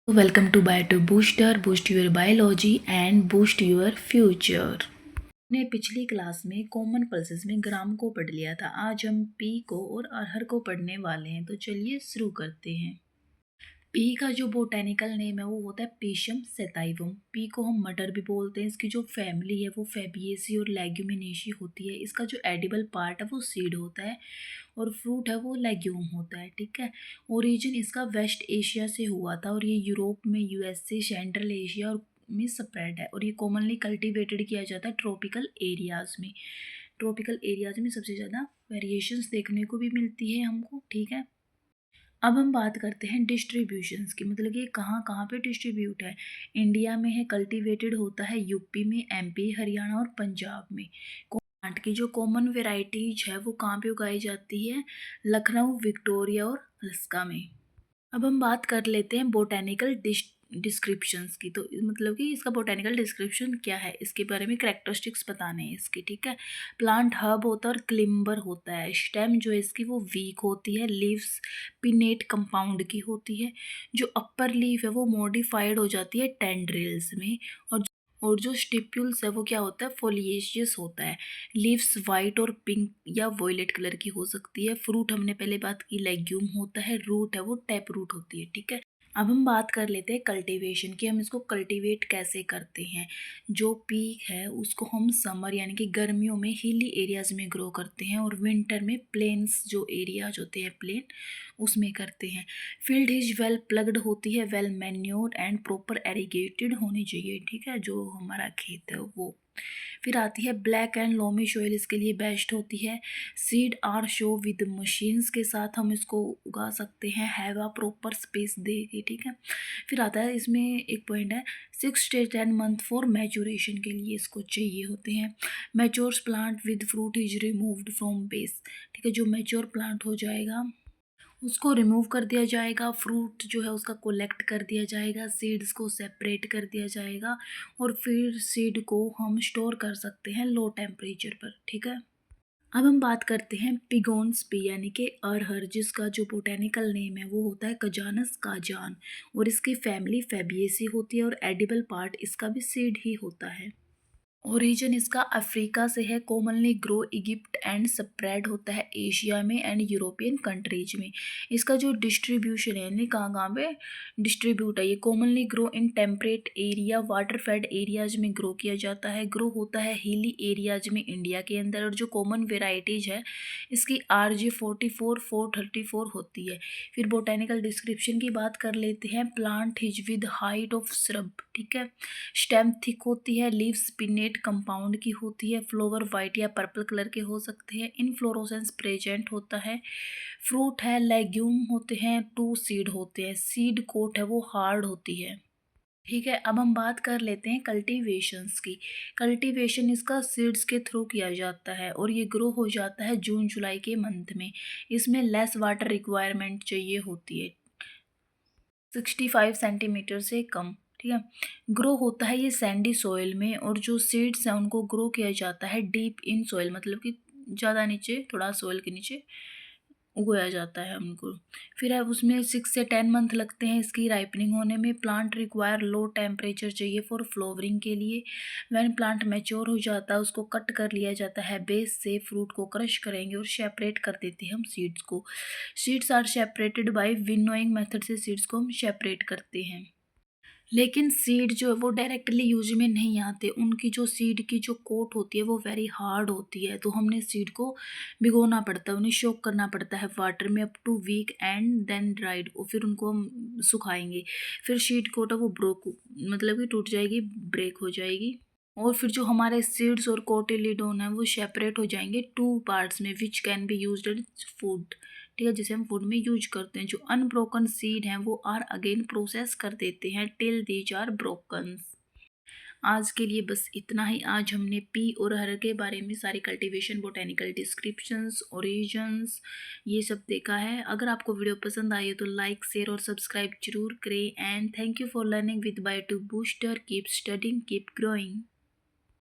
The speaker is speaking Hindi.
Welcome to Bio Booster, boost your biology and boost your future। ने पिछली क्लास में कॉमन पल्सेस में ग्राम को पढ़ लिया था। आज हम पी को और अरहर को पढ़ने वाले हैं, तो चलिए शुरू करते हैं। पी का जो बोटेनिकल नेम है वो होता है पीशम सेताइवम। पी को हम मटर भी बोलते हैं। इसकी जो फैमिली है वो फैबिएसी और लेग्यूमिनेशी होती है। इसका जो एडिबल पार्ट है वो सीड होता है और फ्रूट है वो लेग्यूम होता है। ठीक है। ओरिजिन इसका वेस्ट एशिया से हुआ था और ये यूरोप में, यूएसए, सेंट्रल एशिया और में स्प्रेड है। और ये कॉमनली कल्टीवेटेड किया जाता है ट्रॉपिकल एरियाज़ में। ट्रॉपिकल एरियाज़ में सबसे ज़्यादा वेरिएशंस देखने को भी मिलती है हमको। ठीक है। अब हम बात करते हैं डिस्ट्रीब्यूशंस की, मतलब कि कहाँ कहाँ पे डिस्ट्रीब्यूट है। इंडिया में है, कल्टीवेटेड होता है यूपी में, एमपी, हरियाणा और पंजाब में। प्लांट की जो कॉमन वेराइटीज है वो कहाँ पे उगाई जाती है, लखनऊ, विक्टोरिया और अलास्का में। अब हम बात कर लेते हैं बोटेनिकल डिस्क्रिप्शंस की। तो मतलब कि इसका बोटेनिकल डिस्क्रिप्शन क्या है, इसके बारे में कैरेक्टरिस्टिक्स बताने हैं इसके। ठीक है। प्लांट हब होता है और क्लिम्बर होता है। स्टेम जो है इसकी वो वीक होती है। लीव्स पिनेट कंपाउंड की होती है। जो अपर लीफ है वो मॉडिफाइड हो जाती है टेंड्रिल्स में। और जो स्टिप्यूल्स है वो क्या होता है, फोलिएशियस होता है। लीव्स वाइट और पिंक या वॉयलेट कलर की हो सकती है। फ्रूट हमने पहले बात की लेग्यूम होता है। रूट है वो टैप रूट होती है। ठीक है। अब हम बात कर लेते हैं कल्टीवेशन की, हम इसको कल्टीवेट कैसे करते हैं। जो पीक है उसको हम समर यानी कि गर्मियों में हिली एरियाज़ में ग्रो करते हैं और विंटर में प्लेन्स जो एरियाज होते हैं प्लेन उसमें करते हैं। फील्ड इज वेल प्लग्ड होती है, वेल मैन्योर एंड प्रॉपर एरीगेटेड होनी चाहिए। ठीक है, जो हमारा खेत है वो। फिर आती है ब्लैक एंड लोमी सॉइल, इसके लिए बेस्ट होती है। Seed are sow with machines के साथ हम इसको उगा सकते हैं, हैव अ प्रॉपर स्पेस दे के। ठीक है। फिर आता है इसमें एक पॉइंट है 6 to 10 मंथ फॉर मैचुरेशन के लिए इसको चाहिए होते हैं। Matures plant with fruit is removed from base. ठीक है, जो मैच्योर प्लांट हो जाएगा उसको रिमूव कर दिया जाएगा। फ्रूट जो है उसका कोलेक्ट कर दिया जाएगा, सीड्स को सेपरेट कर दिया जाएगा और फिर सीड को हम स्टोर कर सकते हैं लो टेम्परेचर पर। ठीक है। अब हम बात करते हैं पिगोन्स पी यानी कि अरहर, जिसका जो बोटेनिकल नेम है वो होता है कजानस काजान और इसकी फैमिली फैबिएसी होती है और एडिबल पार्ट इसका भी सीड ही होता है। ओरिजिन इसका अफ्रीका से है। Commonly grow Egypt and spread होता है एशिया में एंड यूरोपियन कंट्रीज में। इसका जो डिस्ट्रीब्यूशन है यानी कहाँ कहाँ पे डिस्ट्रीब्यूट है, ये commonly grow in temperate area, water fed areas में ग्रो किया जाता है। ग्रो होता है हिली एरियाज में इंडिया के अंदर। और जो कॉमन वेराइटीज है इसकी RG44 434 होती है। फिर बोटेनिकल डिस्क्रिप्शन की बात कर लेते हैं। Plant his with height of shrub. ठीक है। स्टेम थिक होती है। लीव्स पिनेट कंपाउंड की होती है। फ्लावर वाइट या पर्पल कलर के हो सकते हैं। इनफ्लोरोसेंस प्रेजेंट होता है। फ्रूट है लेग्यूम होते हैं। 2 सीड होते हैं। सीड कोट है वो हार्ड होती है। ठीक है। अब हम बात कर लेते हैं कल्टीवेशंस की। कल्टीवेशन इसका सीड्स के थ्रू किया जाता है और ये ग्रो हो जाता है जून जुलाई के मंथ में। इसमें लेस वाटर रिक्वायरमेंट चाहिए होती है, 65 सेंटीमीटर से कम। ठीक है। ग्रो होता है ये सैंडी सॉइल में और जो सीड्स हैं उनको ग्रो किया जाता है डीप इन सॉइल, मतलब कि ज़्यादा नीचे, थोड़ा सॉइल के नीचे उगाया जाता है उनको। फिर है उसमें 6 से 10 मंथ लगते हैं इसकी राइपनिंग होने में। प्लांट रिक्वायर लो टेम्परेचर चाहिए फॉर फ्लावरिंग के लिए। व्हेन प्लांट मैच्योर हो जाता है उसको कट कर लिया जाता है बेस से। फ्रूट को क्रश करेंगे और सेपरेट कर देते हैं हम सीड्स को। Seeds are separated by winnowing method से सीड्स को हम सेपरेट करते हैं। लेकिन सीड जो है वो डायरेक्टली यूज में नहीं आते। उनकी जो सीड की जो कोट होती है वो वेरी हार्ड होती है, तो हमने सीड को भिगोना पड़ता है, उन्हें सोक करना पड़ता है वाटर में up to week and then dried. और फिर उनको हम सुखाएंगे। फिर सीड कोट है वो ब्रोक, मतलब कि टूट जाएगी, ब्रेक हो जाएगी। और फिर जो हमारे सीड्स और कोटिलिडोन है वो सेपरेट हो जाएंगे 2 पार्ट्स में, which can be used as food. ठीक है, जिसे हम फूड में यूज करते हैं। जो अनब्रोकन सीड हैं वो आर अगेन प्रोसेस कर देते हैं टिल दीज आर ब्रोकन। आज के लिए बस इतना ही। आज हमने पी और हर के बारे में सारी कल्टीवेशन, बोटेनिकल डिस्क्रिप्शंस, ओरिजिन्स, ये सब देखा है। अगर आपको वीडियो पसंद आई है तो लाइक, शेयर और सब्सक्राइब जरूर करें। And thank you for learning with bio booster. Keep studying, keep growing.